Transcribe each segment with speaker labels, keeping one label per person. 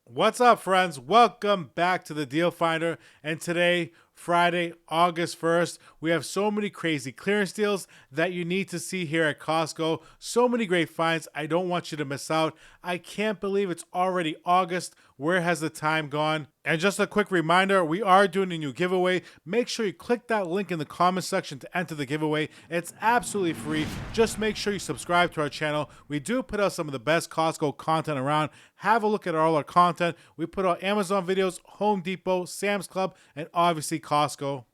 Speaker 1: What's up, friends? Welcome back to the Deal Finder. And today, Friday, August 1st, we have so many crazy clearance deals that you need to see here at Costco. So many great finds. I don't want you to miss out. I can't believe it's already August. Where has the time gone? And just a quick reminder, we are doing a new giveaway. Make sure you click that link in the comment section to enter the giveaway. It's absolutely free. Just make sure you subscribe to our channel. We do put out some of the best Costco content around. Have a look at all our content. We put out Amazon videos, Home Depot, Sam's Club, and obviously Costco.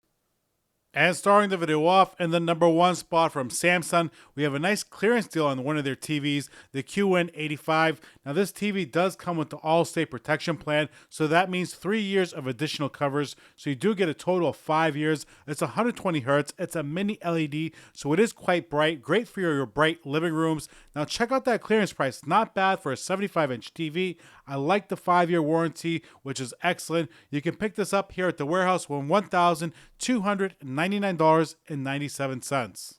Speaker 1: And starting the video off in the number one spot from Samsung, we have a nice clearance deal on one of their TVs, the QN85. Now this TV does come with the All-State Protection Plan, so that means 3 years of additional covers. So you do get a total of 5 years. It's 120 hertz. It's a mini LED, so it is quite bright. Great for your bright living rooms. Now check out that clearance price. Not bad for a 75-inch TV. I like the 5-year warranty, which is excellent. You can pick this up here at the warehouse for $1,299.97.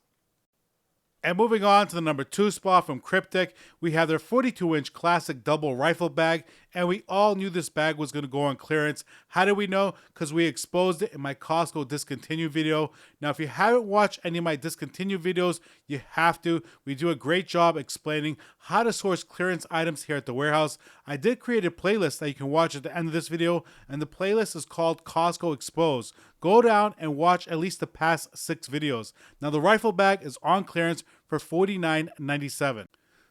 Speaker 1: And moving on to the number 2 spot from Cryptic, we have their 42-inch classic double rifle bag, and we all knew this bag was going to go on clearance. How did we know? Because we exposed it in my Costco Discontinued video. Now, if you haven't watched any of my Discontinued videos, you have to. We do a great job explaining how to source clearance items here at the warehouse. I did create a playlist that you can watch at the end of this video, and the playlist is called Costco Exposed. Go down and watch at least the past 6 videos. Now, the rifle bag is on clearance for $49.97.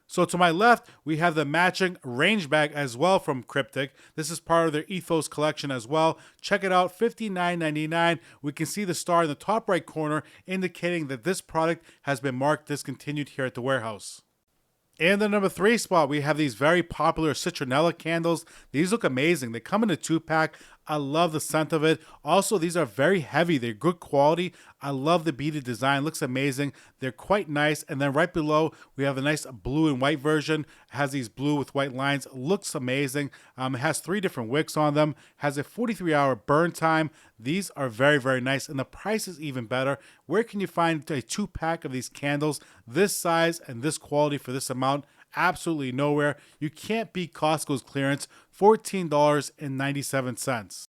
Speaker 1: So to my left, we have the matching range bag as well from Cryptic. This is part of their Ethos collection as well. Check it out, $59.99. We can see the star in the top right corner indicating that this product has been marked discontinued here at the warehouse. In the number 3 spot, we have these very popular citronella candles. These look amazing. They come in a 2-pack. I love the scent of it. Also, these are very heavy. They're good quality. I love the beaded design. Looks amazing. They're quite nice. And then right below, we have a nice blue and white version. It has these blue with white lines. Looks amazing. It has 3 different wicks on them. Has a 43-hour burn time. These are very, very nice. And the price is even better. Where can you find a 2-pack of these candles this size and this quality for this amount? Absolutely nowhere. You can't beat Costco's clearance, $14.97.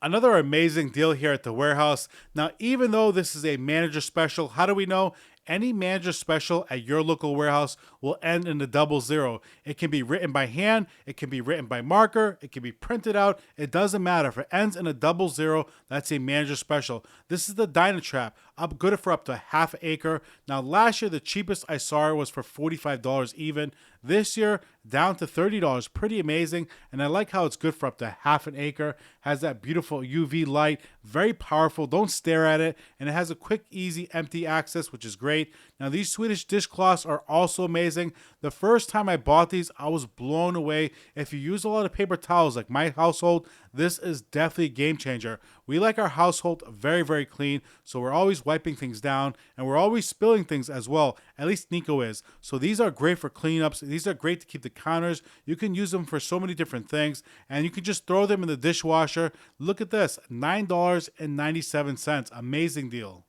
Speaker 1: Another amazing deal here at the warehouse. Now, even though this is a manager special, how do we know? Any manager special at your local warehouse will end in a 00. It can be written by hand, it can be written by marker, it can be printed out. It doesn't matter. If it ends in a 00, that's a manager special. This is the Dynatrap. I'm good for up to half an acre. Now, last year, the cheapest I saw it was for $45 even. This year, down to $30. Pretty amazing. And I like how it's good for up to half an acre. Has that beautiful UV light. Very powerful. Don't stare at it. And it has a quick, easy, empty access, which is great. Now, these Swedish dishcloths are also amazing. The first time I bought these, I was blown away. If you use a lot of paper towels like my household, this is definitely a game changer. We like our household very, very clean, so we're always wiping things down, and we're always spilling things as well. At least Nico is. So these are great for cleanups. These are great to keep the counters. You can use them for so many different things, and you can just throw them in the dishwasher. Look at this, $9.97. Amazing deal.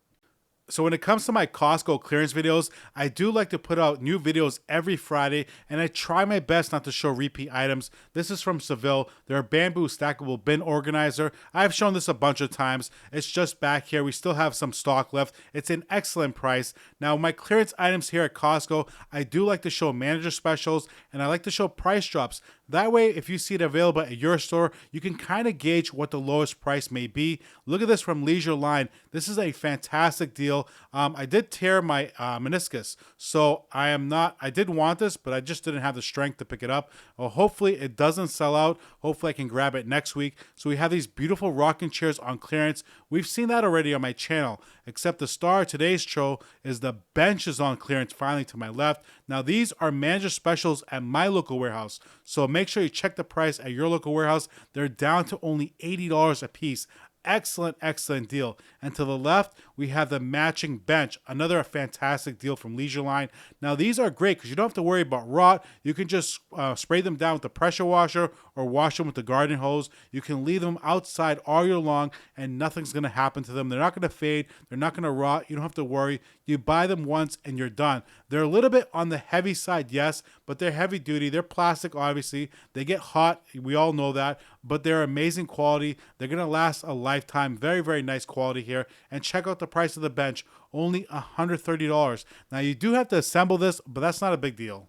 Speaker 1: So when it comes to my Costco clearance videos, I do like to put out new videos every Friday, and I try my best not to show repeat items. This is from Seville. They're a bamboo stackable bin organizer. I've shown this a bunch of times. It's just back here. We still have some stock left. It's an excellent price. Now, my clearance items here at Costco, I do like to show manager specials, and I like to show price drops. That way, if you see it available at your store, you can kind of gauge what the lowest price may be. Look at this from Leisure Line. This is a fantastic deal. I did tear my meniscus, so I did want this, but I just didn't have the strength to pick it up. Well, hopefully it doesn't sell out. Hopefully I can grab it next week. So we have these beautiful rocking chairs on clearance. We've seen that already on my channel, except the star of today's show is the bench is on clearance finally to my left. Now these are manager specials at my local warehouse, so make sure you check the price at your local warehouse. They're down to only $80 a piece. excellent deal. And to the left, we have the matching bench, another fantastic deal from Leisure Line. Now, these are great because you don't have to worry about rot. You can just spray them down with the pressure washer or wash them with the garden hose. You can leave them outside all year long and nothing's going to happen to them. They're not going to fade. They're not going to rot. You don't have to worry. You buy them once and you're done. They're a little bit on the heavy side, yes, but they're heavy duty. They're plastic, obviously. They get hot. We all know that, but they're amazing quality. They're going to last a lifetime. Very nice quality here. And check out the price of the bench, only $130. Now, you do have to assemble this, but that's not a big deal.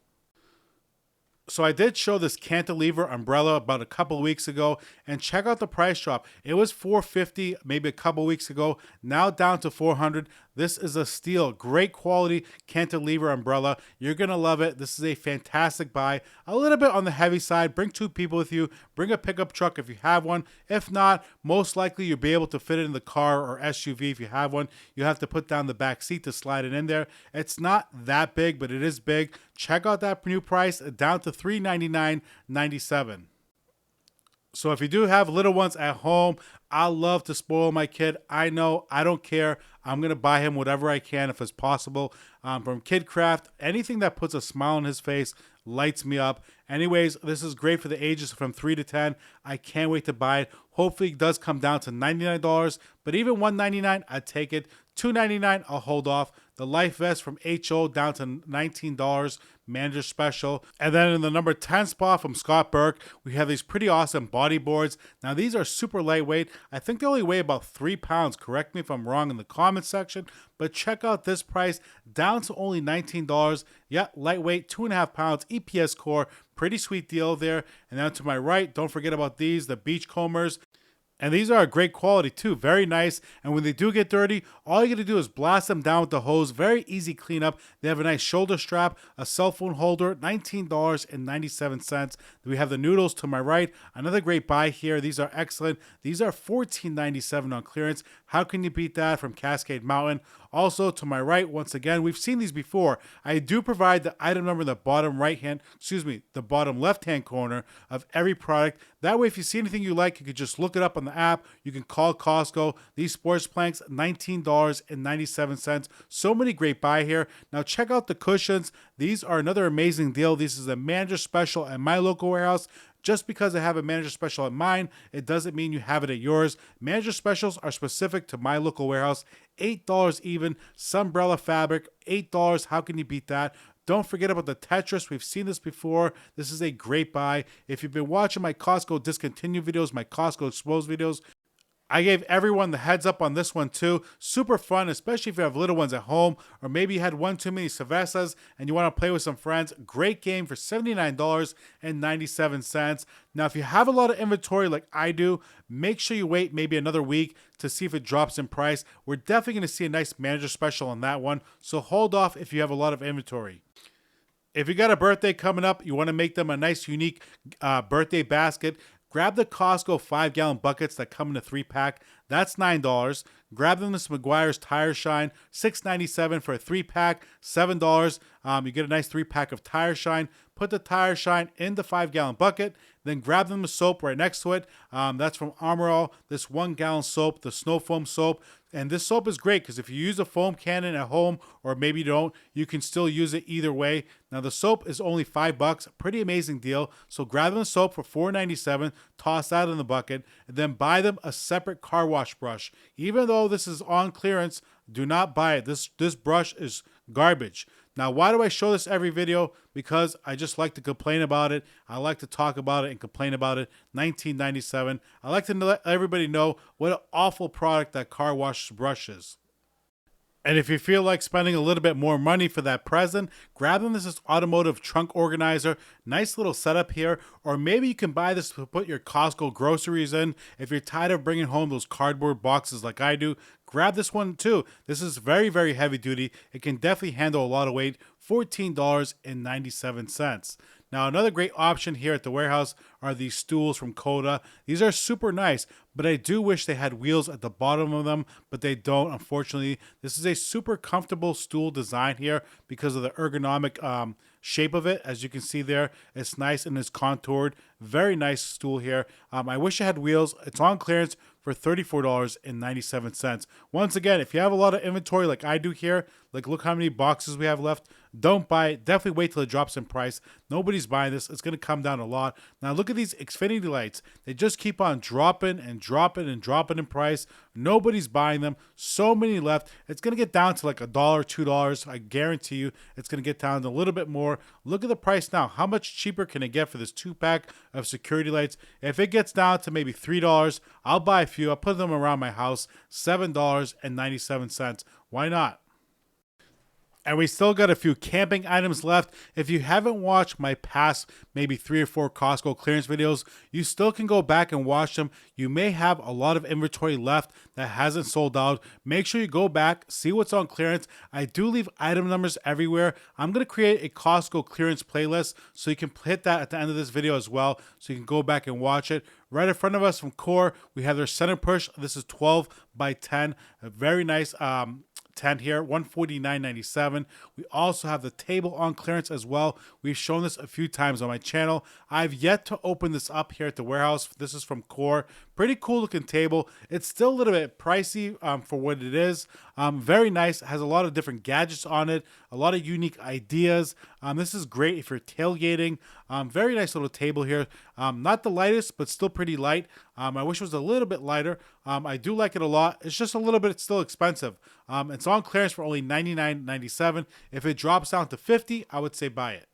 Speaker 1: So I did show this cantilever umbrella about a couple weeks ago, and check out the price drop. It was $450 maybe a couple weeks ago, now down to $400. This is a steal. Great quality cantilever umbrella. You're going to love it. This is a fantastic buy. A little bit on the heavy side. Bring 2 people with you. Bring a pickup truck if you have one. If not, most likely you'll be able to fit it in the car or SUV if you have one. You have to put down the back seat to slide it in there. It's not that big, but it is big. Check out that new price, down to $399.97. So if you do have little ones at home, I love to spoil my kid. I know, I don't care. I'm going to buy him whatever I can if it's possible. From KidCraft, anything that puts a smile on his face lights me up. Anyways, this is great for the ages from 3 to 10. I can't wait to buy it. Hopefully it does come down to $99, but even $199, I'd take it. $299, I'll hold off. The life vest from HO down to $19, manager special. And then in the number 10 spot from Scott Burke, we have these pretty awesome body boards. Now these are super lightweight. I think they only weigh about 3 pounds. Correct me if I'm wrong in the comments section, but check out this price, down to only $19. Yeah, lightweight, 2.5 pounds, EPS core. Pretty sweet deal there. And then to my right, don't forget about these, the Beachcombers. And these are great quality too, very nice. And when they do get dirty, all you got to do is blast them down with the hose. Very easy cleanup. They have a nice shoulder strap, a cell phone holder, $19.97. We have the noodles to my right. Another great buy here. These are excellent. These are $14.97 on clearance. How can you beat that from Cascade Mountain? Also to my right, once again, we've seen these before. I do provide the item number in the bottom the bottom left-hand corner of every product. That way, if you see anything you like, you can just look it up on the app. You can call Costco. These sports planks, $19.97. So many great buy here. Now check out the cushions. These are another amazing deal. This is a manager special at my local warehouse. Just because I have a manager special at mine, it doesn't mean you have it at yours. Manager specials are specific to my local warehouse. $8 even. Sunbrella fabric, $8. How can you beat that? Don't forget about the Tetris. We've seen this before. This is a great buy. If you've been watching my Costco Discontinued videos, my Costco Exposed videos, I gave everyone the heads up on this one too. Super fun, especially if you have little ones at home, or maybe you had one too many cervezas and you want to play with some friends. Great game for $79.97. Now, if you have a lot of inventory like I do, make sure you wait maybe another week to see if it drops in price. We're definitely going to see a nice manager special on that one, so hold off if you have a lot of inventory. If you got a birthday coming up, you want to make them a nice, unique birthday basket, grab the Costco 5-gallon buckets that come in a 3-pack. That's $9. Grab them this McGuire's Tire Shine, $6.97 for a 3-pack, $7. You get a nice 3-pack of Tire Shine. Put the Tire Shine in the 5-gallon bucket. Then grab them the soap right next to it. That's from Armor All. This 1-gallon soap, the Snow Foam soap. And this soap is great because if you use a foam cannon at home, or maybe you don't, you can still use it either way. Now the soap is only $5, pretty amazing deal. So grab them the soap for $4.97, toss that in the bucket, and then buy them a separate car wash brush. Even though this is on clearance, do not buy it. This brush is garbage. Now, why do I show this every video? Because I just like to complain about it. I like to talk about it and complain about it. $19.97. I like to let everybody know what an awful product that car wash brush is. And if you feel like spending a little bit more money for that present, grab them this automotive trunk organizer. Nice little setup here. Or maybe you can buy this to put your Costco groceries in. If you're tired of bringing home those cardboard boxes like I do, grab this one too. This is very heavy duty. It can definitely handle a lot of weight. $14.97. Now, another great option here at the warehouse are these stools from Coda. These are super nice, but I do wish they had wheels at the bottom of them, but they don't, unfortunately. This is a super comfortable stool design here because of the ergonomic shape of it. As you can see there, it's nice and it's contoured. Very nice stool here. I wish it had wheels. It's on clearance for $34.97. Once again, if you have a lot of inventory like I do here, like look how many boxes we have left, don't buy it. Definitely wait till it drops in price. Nobody's buying this. It's going to come down a lot. Now look at these Xfinity lights. They just keep on dropping and dropping and dropping in price. Nobody's buying them. So many left. It's going to get down to like $1, $2. I guarantee you it's going to get down to a little bit more. Look at the price now. How much cheaper can it get for this 2-pack of security lights? If it gets down to maybe $3, I'll buy a few. I'll put them around my house. $7.97. Why not? And we still got a few camping items left. If you haven't watched my past maybe 3 or 4 Costco clearance videos, you still can go back and watch them. You may have a lot of inventory left that hasn't sold out. Make sure you go back, see what's on clearance. I do leave item numbers everywhere. I'm going to create a Costco clearance playlist so you can hit that at the end of this video as well, so you can go back and watch it. Right in front of us from Core, we have their center push. This is 12 by 10. A very nice 10 here, $149.97. We also have the table on clearance as well. We've shown this a few times on my channel. I've yet to open this up here at the warehouse. This is from Core. Pretty cool looking table. It's still a little bit pricey for what it is. Very nice. It has a lot of different gadgets on it, a lot of unique ideas. This is great if you're tailgating. Very nice little table here. Not the lightest, but still pretty light. I wish it was a little bit lighter. I do like it a lot. It's just a little bit still expensive. It's on clearance for only $99.97. If it drops down to $50, I would say buy it.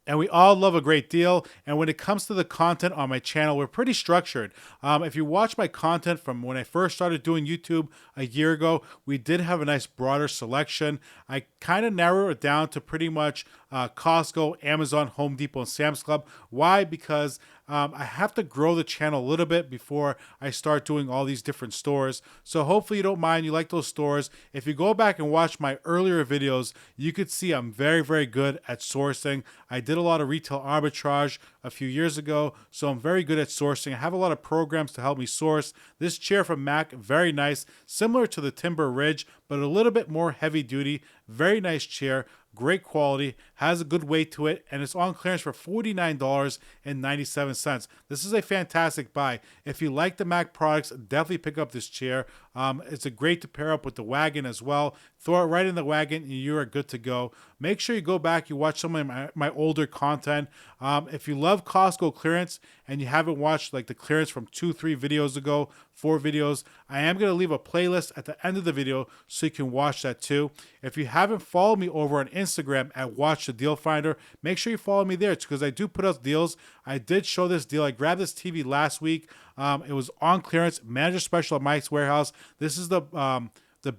Speaker 1: And we all love a great deal. And when it comes to the content on my channel, we're pretty structured. If you watch my content from when I first started doing YouTube a year ago, we did have a nice broader selection. I kind of narrow it down to pretty much Costco, Amazon, Home Depot, and Sam's Club. Why? Because I have to grow the channel a little bit before I start doing all these different stores. So hopefully you don't mind, you like those stores. If you go back and watch my earlier videos, you could see I'm very, very good at sourcing. I did a lot of retail arbitrage a few years ago, so I'm very good at sourcing. I have a lot of programs to help me source. This chair from Mac, very nice, similar to the Timber Ridge, but a little bit more heavy duty. Very nice chair. Great quality, has a good weight to it, and it's on clearance for $49.97. This is a fantastic buy. If you like the Mac products, definitely pick up this chair. It's a great to pair up with the wagon as well. Throw it right in the wagon and you are good to go. Make sure you go back, you watch some of my older content. If you love Costco clearance and you haven't watched like the clearance from 2-3 videos ago, 4 videos, I am going to leave a playlist at the end of the video so you can watch that too. If you haven't followed me over on Instagram at Watch the Deal Finder, make sure you follow me there because I do put out deals. I did show this deal. I grabbed this TV last week. It was on clearance, manager special at Mike's Warehouse. This is the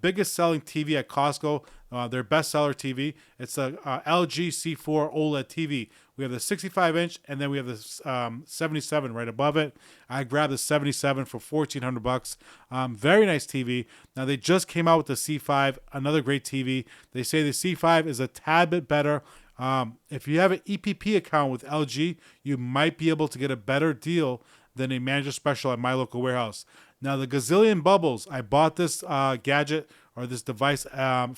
Speaker 1: biggest selling TV at Costco, their bestseller TV. It's a LG C4 OLED TV. We have the 65-inch, and then we have the 77 right above it. I grabbed the 77 for $1,400. Very nice TV. Now, they just came out with the C5, another great TV. They say the C5 is a tad bit better. If you have an EPP account with LG, you might be able to get a better deal than a manager special at my local warehouse. Now, the gazillion bubbles, I bought this gadget or this device,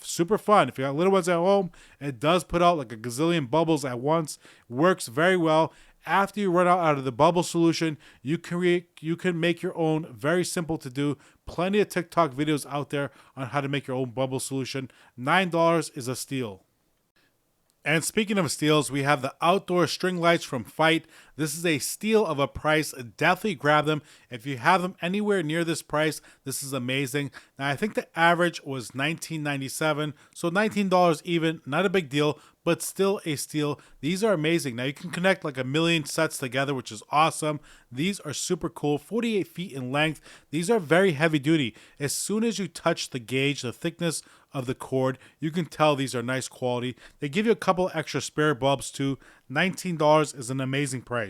Speaker 1: super fun. If you got little ones at home, it does put out like a gazillion bubbles at once. Works very well. After you run out of the bubble solution, you can make your own. Very simple to do. Plenty of TikTok videos out there on how to make your own bubble solution. $9 is a steal. And speaking of steals, we have the outdoor string lights from Fight. This is a steal of a price. Definitely grab them. If you have them anywhere near this price, this is amazing. Now, I think the average was $19.97, so $19 even. Not a big deal, but still a steal. These are amazing. Now, you can connect like a million sets together, which is awesome. These are super cool, 48 feet in length. These are very heavy duty. As soon as you touch the gauge, the thickness of the cord, you can tell these are nice quality. They give you a couple extra spare bulbs too. $19 is an amazing price.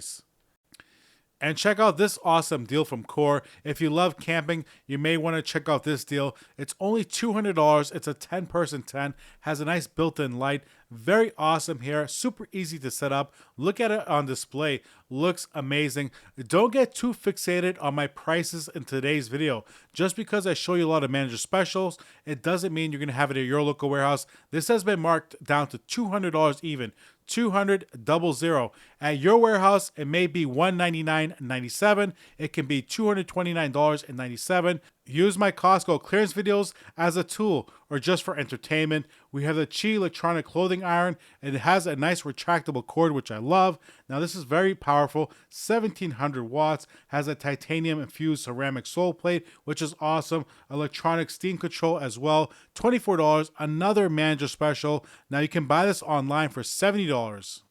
Speaker 1: And check out this awesome deal from Core. If you love camping, you may want to check out this deal. It's only $200. It's a 10-person tent. Has a nice built-in light. Very awesome here. Super easy to set up. Look at it on display. Looks amazing. Don't get too fixated on my prices in today's video. Just because I show you a lot of manager specials, it doesn't mean you're going to have it at your local warehouse. This has been marked down to $200 even. $200. At your warehouse, it may be $199.97. It can be $229.97. Use my Costco clearance videos as a tool or just for entertainment. We have the Chi electronic clothing iron, and it has a nice retractable cord, which I love. Now this is very powerful, 1700 watts, has a titanium infused ceramic sole plate, which is awesome. Electronic steam control as well, $24, another manager special. Now you can buy this online for $70.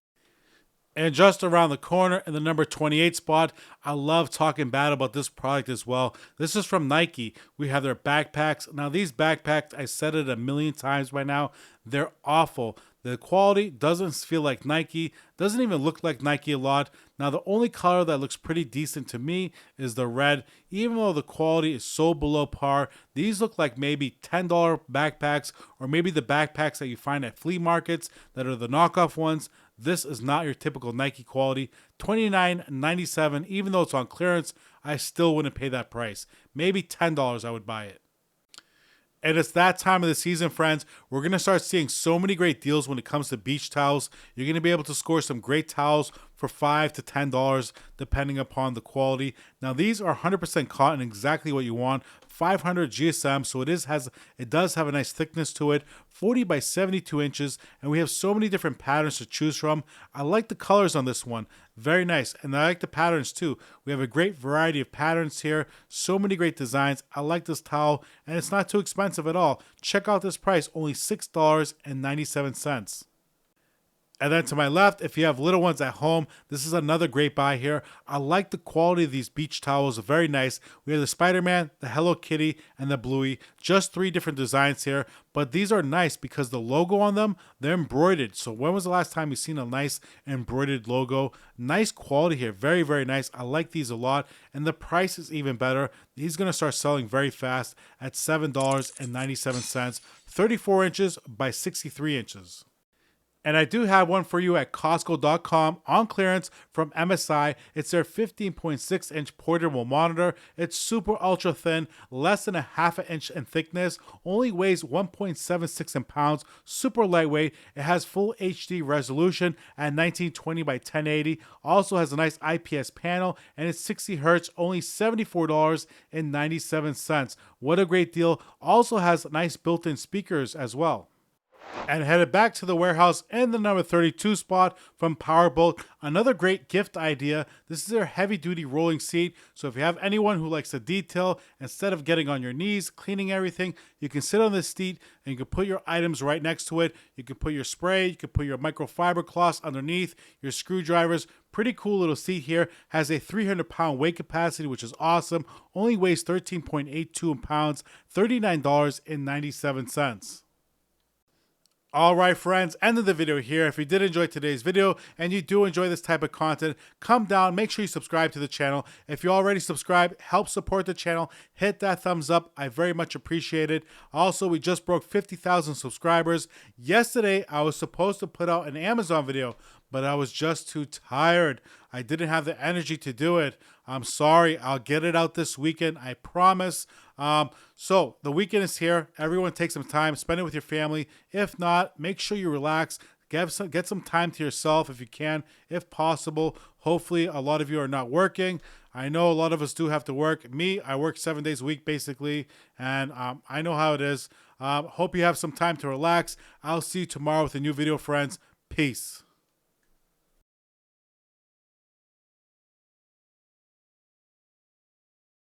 Speaker 1: And just around the corner in the number 28 spot, I love talking bad about this product as well. This is from Nike. We have their backpacks. Now these backpacks, I said it a million times by now, they're awful. The quality doesn't feel like Nike, doesn't even look like Nike a lot. Now the only color that looks pretty decent to me is the red. Even though the quality is so below par, these look like maybe $10 backpacks, or maybe the backpacks that you find at flea markets that are the knockoff ones. This is not your typical Nike quality. $29.97, even though it's on clearance, I still wouldn't pay that price. Maybe $10 I would buy it. And it's that time of the season, friends. We're going to start seeing so many great deals when it comes to beach towels. You're going to be able to score some great towels for $5 to $10, depending upon the quality. Now, these are 100% cotton, exactly what you want. 500 GSM, so it does have a nice thickness to it. 40 by 72 inches, and we have so many different patterns to choose from. I like the colors on this one. Very nice, and I like the patterns too. We have a great variety of patterns here. So many great designs. I like this towel, and it's not too expensive at all. Check out this price, only $6.97. And then to my left, if you have little ones at home, this is another great buy here. I like the quality of these beach towels, very nice. We have the Spider-Man, the Hello Kitty, and the Bluey. Just 3 different designs here, but these are nice because the logo on them, they're embroidered. So when was the last time you've seen a nice embroidered logo? Nice quality here, very, very nice. I like these a lot, and the price is even better. These going to start selling very fast at $7.97, 34 inches by 63 inches. And I do have one for you at Costco.com on clearance from MSI. It's their 15.6-inch portable monitor. It's super ultra thin, less than a half an inch in thickness, only weighs 1.76 in pounds, super lightweight. It has full HD resolution at 1920 by 1080. Also has a nice IPS panel, and it's 60 hertz, only $74.97. What a great deal. Also has nice built-in speakers as well. And headed back to the warehouse in the number 32 spot from Powerbolt. Another great gift idea. This is their heavy duty rolling seat. So if you have anyone who likes the detail, instead of getting on your knees, cleaning everything, you can sit on this seat and you can put your items right next to it. You can put your spray, you can put your microfiber cloths underneath, your screwdrivers. Pretty cool little seat here. Has a 300-pound weight capacity, which is awesome. Only weighs 13.82 pounds, $39.97. All right, friends, end of the video here. If you did enjoy today's video and you do enjoy this type of content, come down, make sure you subscribe to the channel. If you already subscribed, help support the channel. Hit that thumbs up. I very much appreciate it. Also, we just broke 50,000 subscribers. Yesterday, I was supposed to put out an Amazon video, but I was just too tired. I didn't have the energy to do it. I'm sorry. I'll get it out this weekend. I promise. So the weekend is here. Everyone take some time, spend it with your family. If not, make sure you relax. Get some time to yourself if you can, if possible. Hopefully, a lot of you are not working. I know a lot of us do have to work. Me, I work 7 days a week basically, and I know how it is. Hope you have some time to relax. I'll see you tomorrow with a new video, friends. Peace.